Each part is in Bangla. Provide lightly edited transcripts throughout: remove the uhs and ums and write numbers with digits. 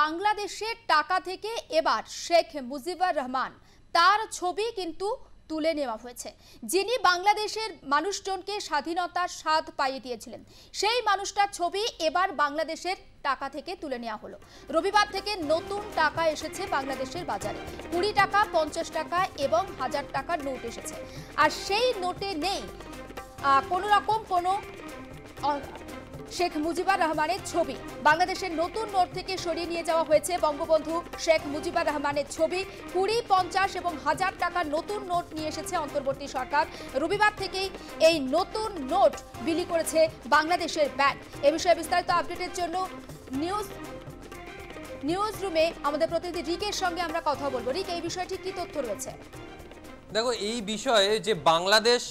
বাংলাদেশের টাকা থেকে এবার শেখ মুজিবুর রহমান তার ছবি কিন্তু তুলে নেওয়া হয়েছে। যিনি বাংলাদেশের মানুষজনকে স্বাধীনতার স্বাদ পাইয়ে দিয়েছিলেন, সেই মানুষটার ছবি এবার বাংলাদেশের টাকা থেকে তুলে নেওয়া হলো। রবিবার থেকে নতুন টাকা এসেছে বাংলাদেশের বাজারে। 20 টাকা, 50 টাকা এবং 1000 টাকার নোট এসেছে। আর সেই নোটে নেই কোনো রকম কোনো শেখ মুজিবুর রহমানের ছবি। বাংলাদেশের নতুন নোট থেকে সরিয়ে নিয়ে যাওয়া হয়েছে বঙ্গবন্ধু শেখ মুজিবুর রহমানের ছবি। 20, 50 এবং 1000 টাকার নতুন নোট নিয়ে এসেছে অন্তর্বর্তী সরকার। রবিবার থেকেই এই নতুন নোট বিলি করেছে বাংলাদেশের ব্যাংক। এ বিষয়ে বিস্তারিত আপডেটের জন্য নিউজ রুমে আমাদের প্রতিনিধি রিকের সঙ্গে আমরা কথা বলবো। রিক, এই বিষয়টি কি তথ্য রয়েছে? দেখো, এই বিষয়ে যে বাংলাদেশ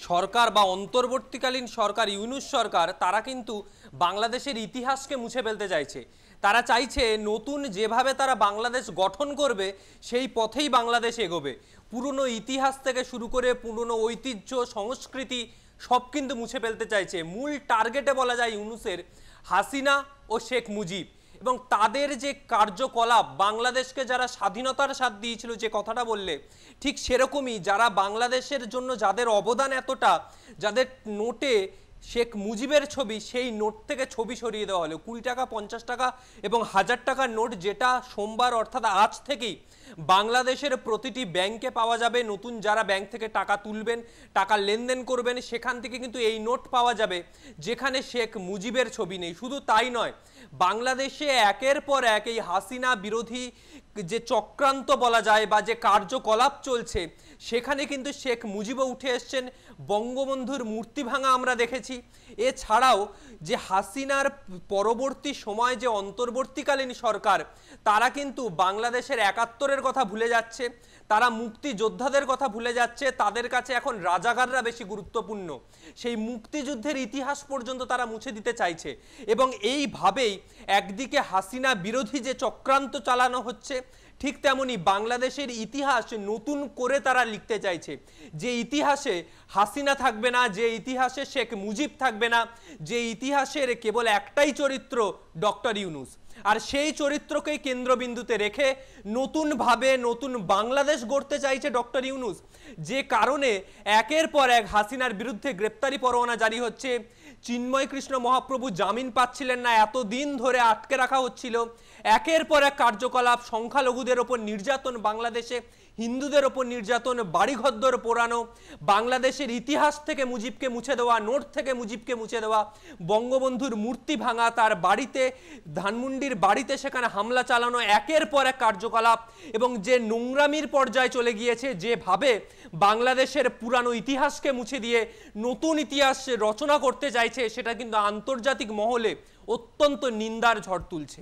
সরকার বা অন্তর্বর্তীকালীন সরকার ইউনূস সরকার, তারা কিন্তু বাংলাদেশের ইতিহাসকে মুছে ফেলতে চাইছে। তারা চাইছে নতুন যেভাবে তারা বাংলাদেশ গঠন করবে সেই পথেই বাংলাদেশ এগোবে। পুরনো ইতিহাস থেকে শুরু করে পুরনো ঐতিহ্য, সংস্কৃতি সব কিন্তু মুছে ফেলতে চাইছে। মূল টার্গেটে বলা যায় ইউনূসের হাসিনা ও শেখ মুজিব এবং তাদের যে কার্যকলাপ, বাংলাদেশকে যারা স্বাধীনতার স্বাদ দিয়েছিল, যে কথাটা বললে ঠিক সেরকমই যারা বাংলাদেশের জন্য যাদের অবদান এতটা, যাদের নোটে শেখ মুজিবের ছবি, সেই নোট থেকে ছবি সরিয়ে দেওয়া হলো। 20 টাকা, 50 টাকা এবং 1000 টাকার নোট, যেটা সোমবার অর্থাৎ আজ থেকেই বাংলাদেশের প্রতিটি ব্যাংকে পাওয়া যাবে। নতুন যারা ব্যাংক থেকে টাকা তুলবেন, টাকা লেনদেন করবেন, সেখান থেকে কিন্তু এই নোট পাওয়া যাবে যেখানে শেখ মুজিবের ছবি নেই। শুধু তাই নয়, বাংলাদেশে একের পর এক এই হাসিনা বিরোধী যে চক্রান্ত বলা যায় বা যে কার্যকলাপ চলছে, সেখানে কিন্তু শেখ মুজিবও উঠে এসছেন। বঙ্গবন্ধুর মূর্তি ভাঙা আমরা দেখেছি। এছাড়াও যে হাসিনার পরবর্তী সময় যে অন্তর্বর্তীকালীন সরকার, তারা কিন্তু বাংলাদেশের 71-এর কথা ভুলে যাচ্ছে, তারা মুক্তিযোদ্ধাদের কথা ভুলে যাচ্ছে। তাদের কাছে এখন রাজাকাররা বেশি গুরুত্বপূর্ণ। সেই মুক্তিযুদ্ধের ইতিহাস পর্যন্ত তারা মুছে দিতে চাইছে এবং এইভাবেই একদিকে হাসিনা বিরোধী যে চক্রান্ত চালানো হচ্ছে, ঠিক তেমনি বাংলাদেশের ইতিহাস নতুন করে তারা লিখতে চাইছে। যে ইতিহাসে হাসিনা থাকবে না, যে ইতিহাসে শেখ মুজিব থাকবে না, যে ইতিহাসের কেবল একটাই চরিত্র ডক্টর ইউনূস। আর সেই চরিত্রকেই কেন্দ্রবিন্দুতে রেখে নতুনভাবে নতুন বাংলাদেশ গড়তে চাইছে ডক্টর ইউনূস। যে কারণে একের পর এক হাসিনার বিরুদ্ধে গ্রেপ্তারি পরোয়ানা জারি হচ্ছে। চিন্ময় কৃষ্ণ মহাপ্রভু জামিন পাচ্ছিলেন না, এতদিন ধরে আটকে রাখা হচ্ছিল। একের পর এক কার্যকলাপ, সংখ্যালঘুদের ওপর নির্যাতন, বাংলাদেশে হিন্দুদের ওপর নির্যাতন, বাড়িঘরদর পোড়ানো, বাংলাদেশের ইতিহাস থেকে মুজিবকে মুছে দেওয়া, নোট থেকে মুজিবকে মুছে দেওয়া, বঙ্গবন্ধুর মূর্তি ভাঙা, তার বাড়িতে ধানমন্ডির বাড়িতে সেখানে হামলা চালানো, একের পর এক কার্যকলাপ এবং যে নোংরামির পর্যায়ে চলে গিয়েছে, যেভাবে বাংলাদেশের পুরানো ইতিহাসকে মুছে দিয়ে নতুন ইতিহাস রচনা করতে চাইছে, সেটা কিন্তু আন্তর্জাতিক মহলে অত্যন্ত নিন্দার ঝড় তুলছে।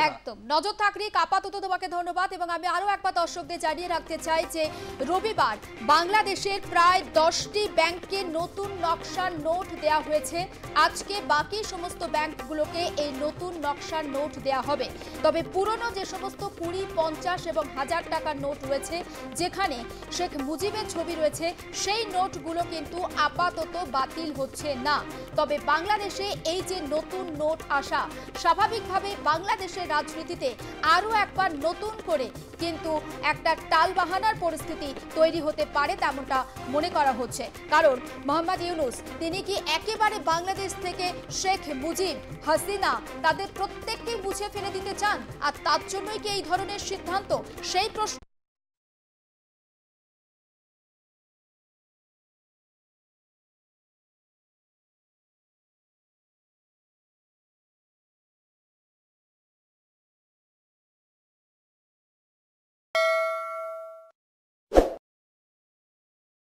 একদম নজর থাকলে আপাতত তোমাকে ধন্যবাদ। এবং আমি আরো একবার দর্শকদের জানিয়ে রাখতে চাই যে রবিবার বাংলাদেশের প্রায় 10টি ব্যাংকে নতুন নকশার নোট দেওয়া হয়েছে। আজকে বাকি সমস্ত ব্যাংকগুলোকে এই নতুন নকশার নোট দেওয়া হবে। তবে পুরনো যে সমস্ত 20, 50 এবং 1000 টাকার নোট রয়েছে, যেখানে শেখ মুজিবের ছবি রয়েছে, সেই নোটগুলো কিন্তু আপাতত বাতিল হচ্ছে না। তবে বাংলাদেশে এই যে নতুন নোট আসা, স্বাভাবিকভাবে বাংলাদেশের রাজনীতিতে আরো একবার নতুন করে কিন্তু একটা টালবাহানার পরিস্থিতি তৈরি হতে পারে, তেমনটা মনে করা হচ্ছে। কারণ মোহাম্মদ ইউনূস তিনি কি একেবারে বাংলাদেশ থেকে শেখ মুজিব, হাসিনা তাদের প্রত্যেককেই মুছে ফেলে দিতে চান? আর তার জন্যই কি এই ধরনের সিদ্ধান্ত? সেই প্রশ্ন